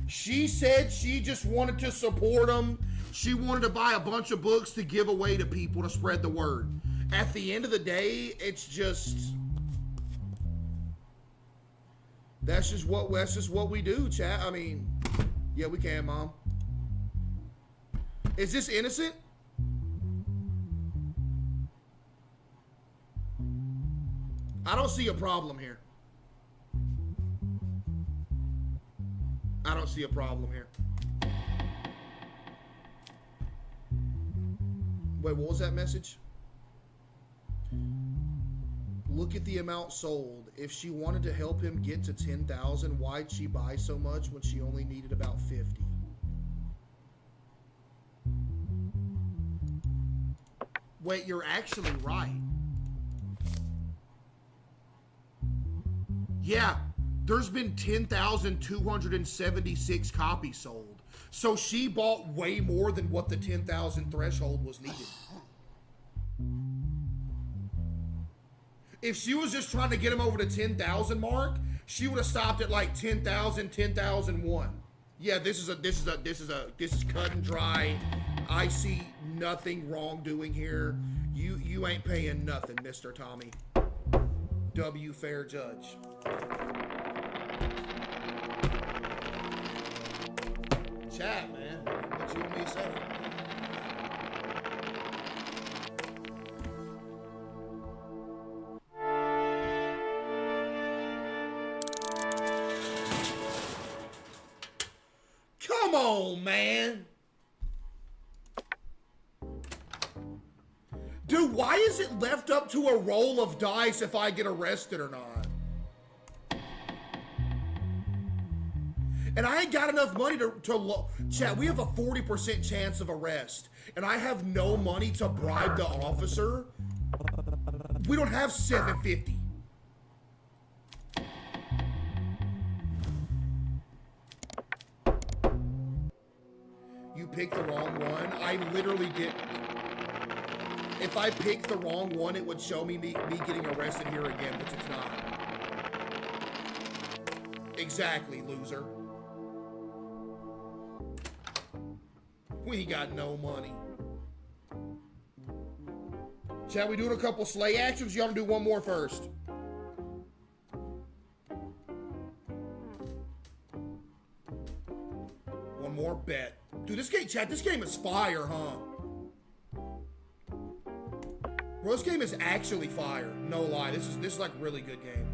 She said she just wanted to support him. She wanted to buy a bunch of books to give away to people to spread the word. At the end of the day, it's just... That's just what we do, chat. I mean, yeah, we can, Mom. Is this innocent? I don't see a problem here. I don't see a problem here. Wait, what was that message? Look at the amount sold. If she wanted to help him get to 10,000, why'd she buy so much when she only needed about 50? Wait, you're actually right. Yeah, there's been 10,276 copies sold. So she bought way more than what the 10,000 threshold was needed. If she was just trying to get him over the 10,000 mark, she would have stopped at like 10,000, 10,001. Yeah, this is cut and dry. I see nothing wrongdoing here. You ain't paying nothing, Mr. Tommy. W. Fair Judge. Chat, man. What you want me to say? Come on, man. Dude, why is it left up to a roll of dice if I get arrested or not? And I ain't got enough money to chat, we have a 40% chance of arrest. And I have no money to bribe the officer. We don't have $750. You picked the wrong one. I literally did. If I picked the wrong one, it would show me getting arrested here again, which it's not. Exactly, loser. We got no money. Shall we do a couple slay actions? You want to do one more first? One more bet. Dude, this game, chat, this game is fire, huh? Bro, this game is actually fire. No lie. This is like a really good game.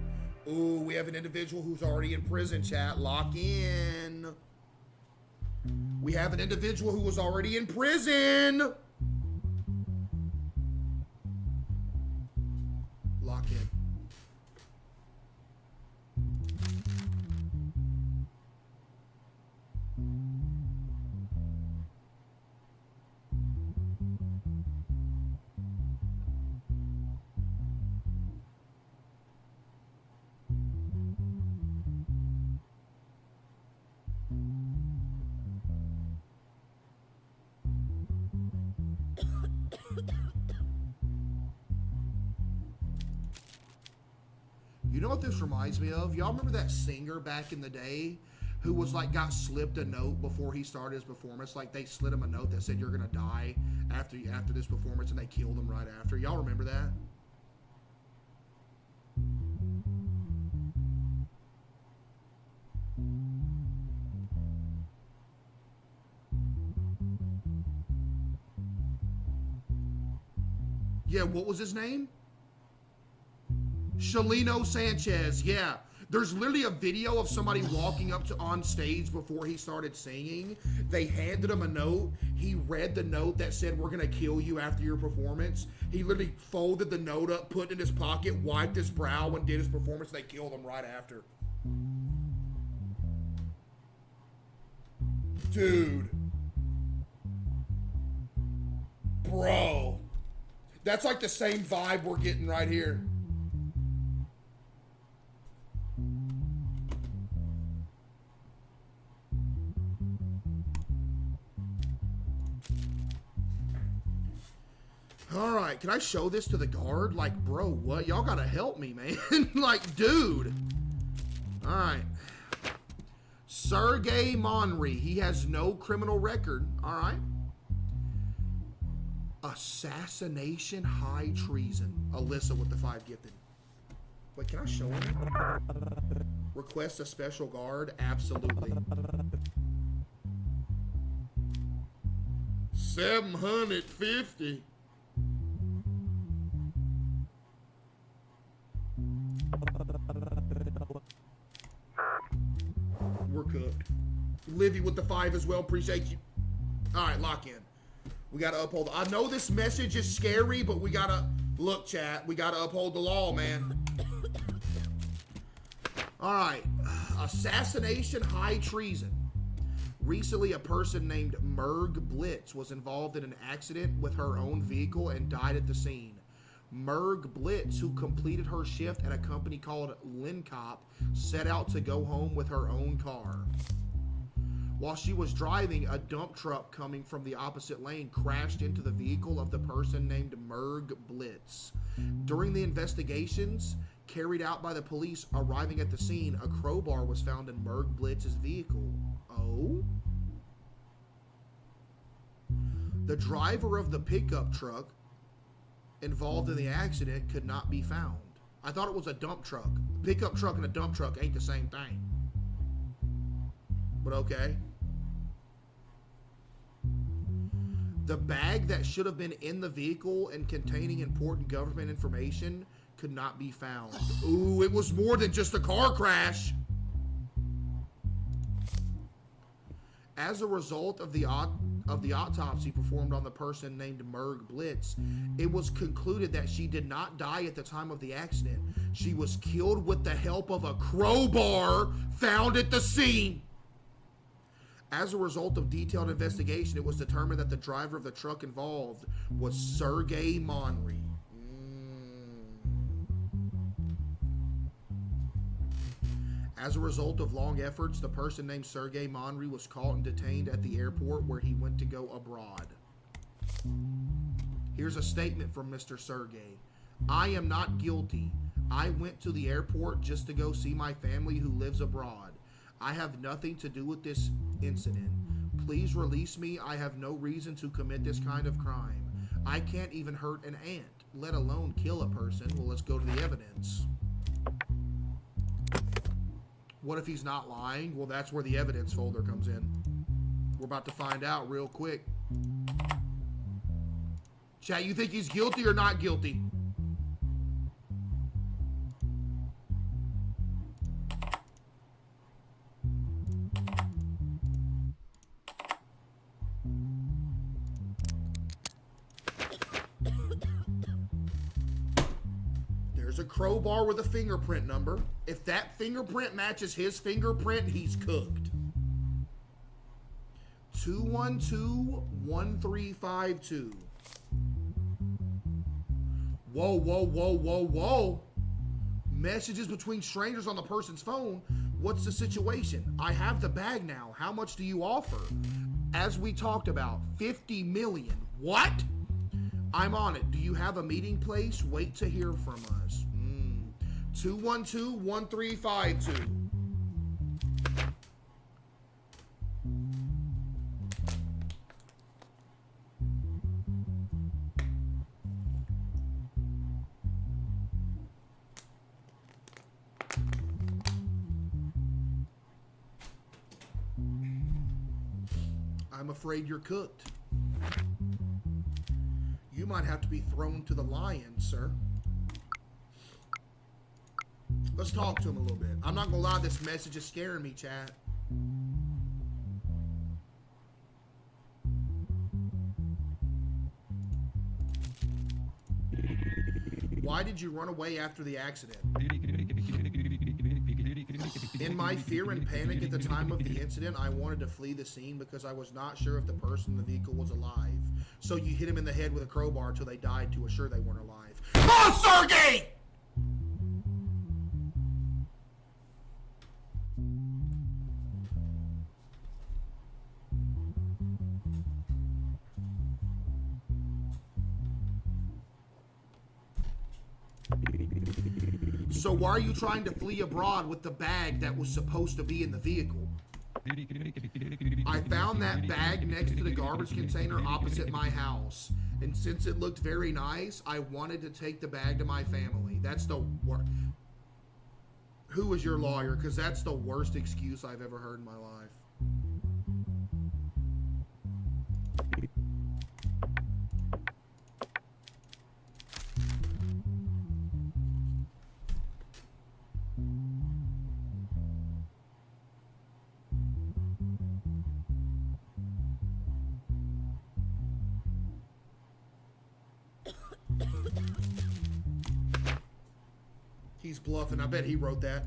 Ooh, we have an individual who's already in prison, chat. Lock in. We have an individual who was already in prison. Lock in. You know what this reminds me of? Y'all remember that singer back in the day who was like got slipped a note before he started his performance? Like they slid him a note that said you're gonna die after this performance, and they killed him right after. Y'all remember that? Yeah, what was his name? Shalino Sanchez, yeah. There's literally a video of somebody walking up to on stage before he started singing. They handed him a note. He read the note that said, "We're gonna kill you after your performance." He literally folded the note up, put it in his pocket, wiped his brow, and did his performance. They killed him right after. Dude. Bro. That's like the same vibe we're getting right here. All right, can I show this to the guard? Like, bro, what? Y'all gotta help me, man. Like, dude. All right. Sergey Monry. He has no criminal record. All right. Assassination, high treason. Alyssa with the 5 gifted. Wait, can I show him? Request a special guard? Absolutely. 750. We're cooked. Livy with the 5 as well. Appreciate you. All right, lock in. We got to uphold. I know this message is scary, but we got to look, chat. We got to uphold the law, man. All right. Assassination, high treason. Recently, a person named Merg Blitz was involved in an accident with her own vehicle and died at the scene. Merg Blitz, who completed her shift at a company called Lincop, set out to go home with her own car. While she was driving, a dump truck coming from the opposite lane crashed into the vehicle of the person named Merg Blitz. During the investigations carried out by the police arriving at the scene, a crowbar was found in Merg Blitz's vehicle. Oh? The driver of the pickup truck involved in the accident could not be found. I thought it was a dump truck. Pickup truck and a dump truck ain't the same thing. But okay. The bag that should have been in the vehicle and containing important government information could not be found. Ooh, it was more than just a car crash. As a result of the autopsy performed on the person named Merg Blitz, it was concluded that she did not die at the time of the accident. She was killed with the help of a crowbar found at the scene. As a result of detailed investigation, it was determined that the driver of the truck involved was Sergey Monry. As a result of long efforts, the person named Sergey Monry was caught and detained at the airport where he went to go abroad. Here's a statement from Mr. Sergey. I am not guilty. I went to the airport just to go see my family who lives abroad. I have nothing to do with this incident. Please release me. I have no reason to commit this kind of crime. I can't even hurt an ant, let alone kill a person. Well, let's go to the evidence. What if he's not lying? Well, that's where the evidence folder comes in. We're about to find out real quick. Chat, you think he's guilty or not guilty? There's a crowbar with a fingerprint number. If that fingerprint matches his fingerprint, he's cooked. 212-1352. Whoa, whoa, whoa, whoa, whoa. Messages between strangers on the person's phone. What's the situation? I have the bag now. How much do you offer? As we talked about, 50 million. What? I'm on it. Do you have a meeting place? Wait to hear from us. 212-1352. I'm afraid you're cooked. You might have to be thrown to the lions, sir. Let's talk to him a little bit. I'm not gonna lie, this message is scaring me, chat. Why did you run away after the accident? In my fear and panic at the time of the incident, I wanted to flee the scene because I was not sure if the person in the vehicle was alive. So you hit him in the head with a crowbar till they died to assure they weren't alive. Oh, Sergey! So why are you trying to flee abroad with the bag that was supposed to be in the vehicle? I found that bag next to the garbage container opposite my house. And since it looked very nice, I wanted to take the bag to my family. That's the worst. Who is your lawyer? Because that's the worst excuse I've ever heard in my life. He's bluffing. I bet he wrote that.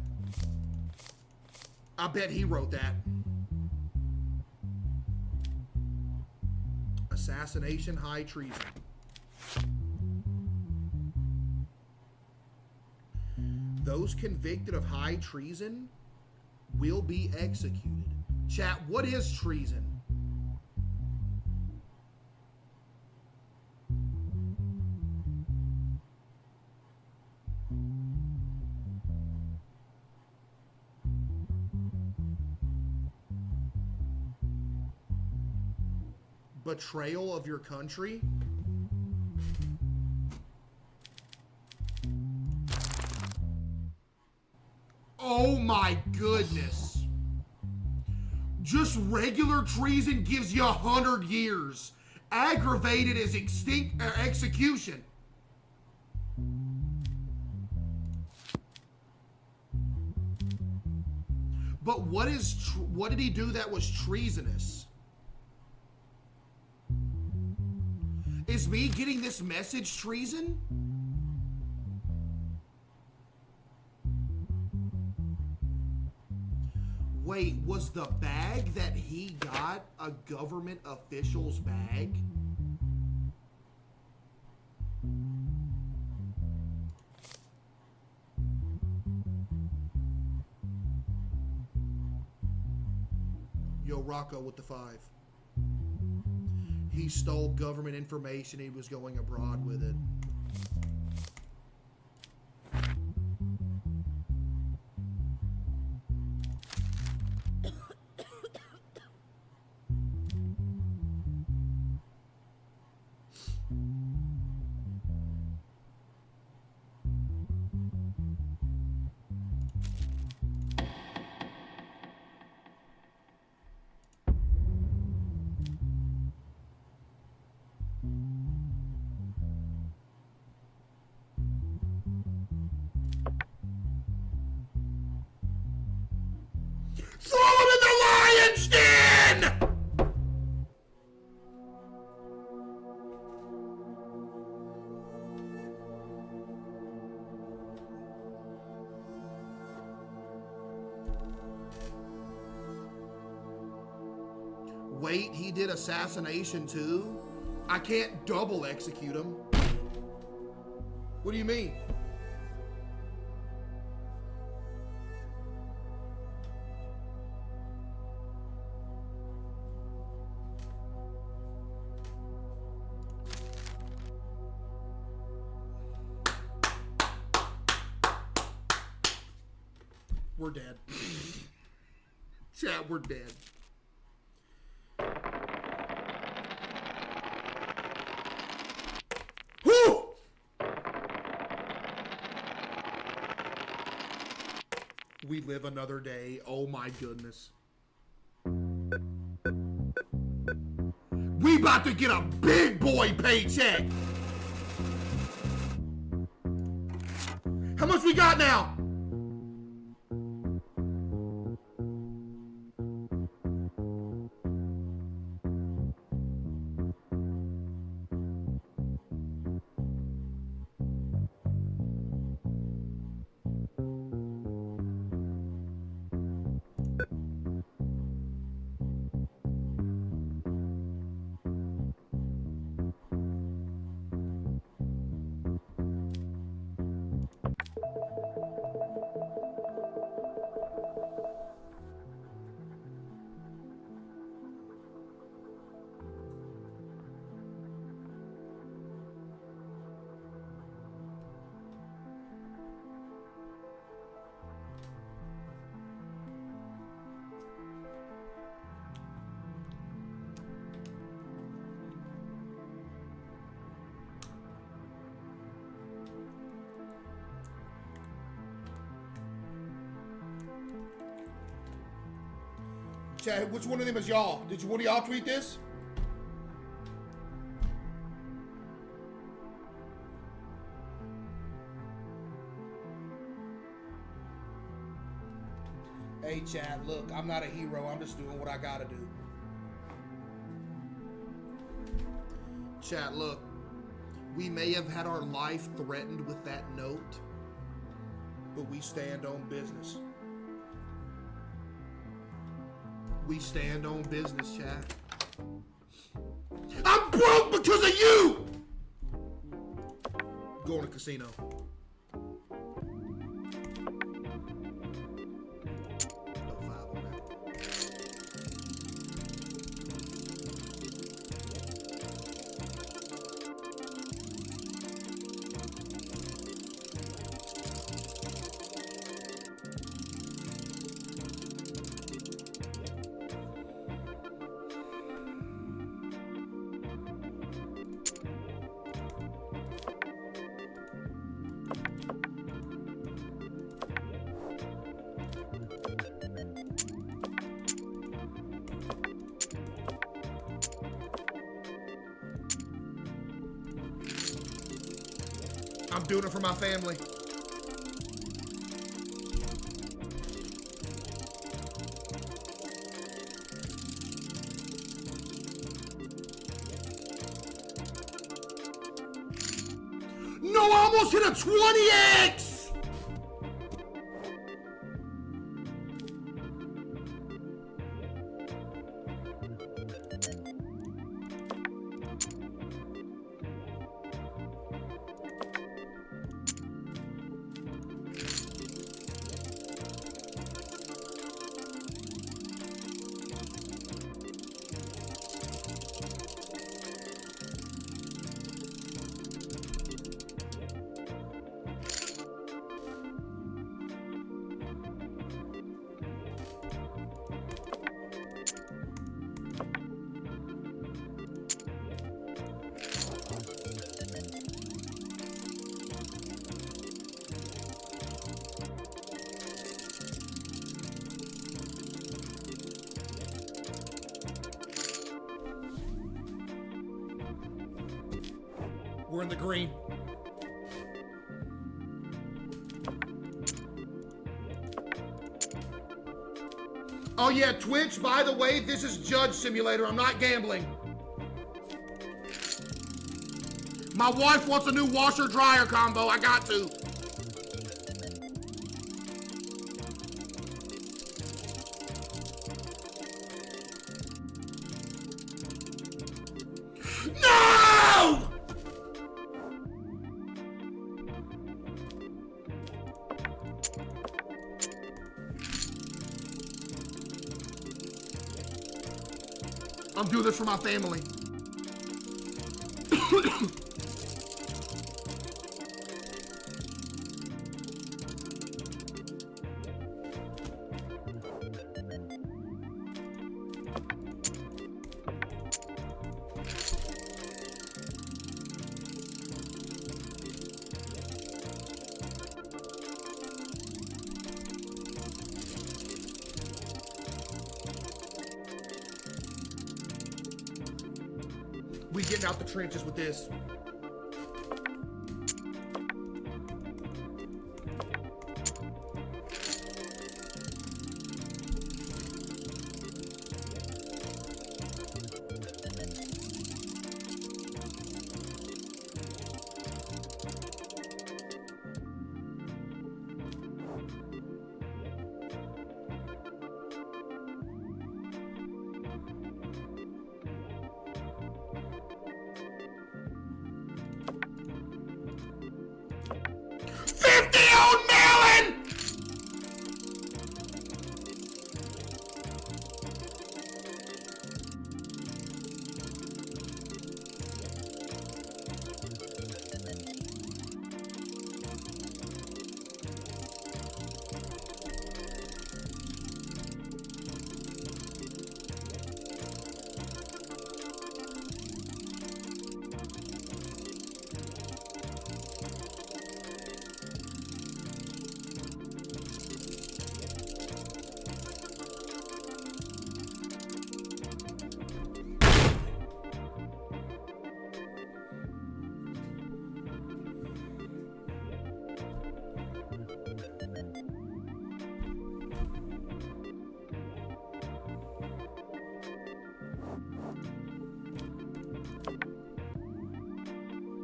I bet he wrote that. Assassination, high treason. Those convicted of high treason will be executed. Chat, what is treason? Betrayal of your country? Oh my goodness. Just regular treason gives you 100 years. Aggravated is execution. But what did he do that was treasonous? Is me getting this message treason? Wait, was the bag that he got a government official's bag? Yo, Rocco with the 5. He stole government information. He was going abroad with it. Throw him in the lion's den! Wait, he did assassination too? I can't double execute him. What do you mean? We're dead. Chat, we're dead. Woo! We live another day. Oh my goodness. We about to get a big boy paycheck. How much we got now? Chat, which one of them is y'all? Did you one of y'all tweet this? Hey chat, look, I'm not a hero. I'm just doing what I gotta do. Chat, look, we may have had our life threatened with that note, but we stand on business. We stand on business, chat. I'm broke because of you! Going to casino. I'm doing it for my family. No, I almost hit a 20x! We're in the green. Oh yeah, Twitch, by the way, this is Judge Simulator. I'm not gambling. My wife wants a new washer-dryer combo. I got to. No! I'm doing this for my family. We getting out the trenches with this.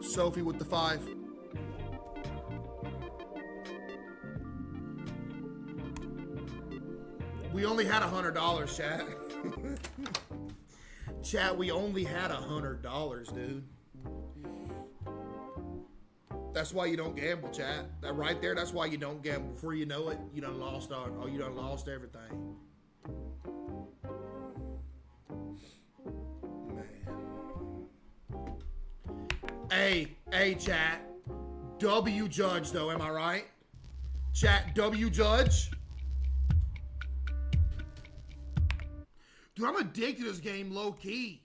Sophie with the 5. We only had $100, chat. Chat, we only had $100, dude. That's why you don't gamble, chat. That right there, that's why you don't gamble. Before you know it, you done lost all. Oh, you done lost everything. Hey, chat. W Judge, though, am I right? Chat, W Judge. Dude, I'm addicted to this game low-key.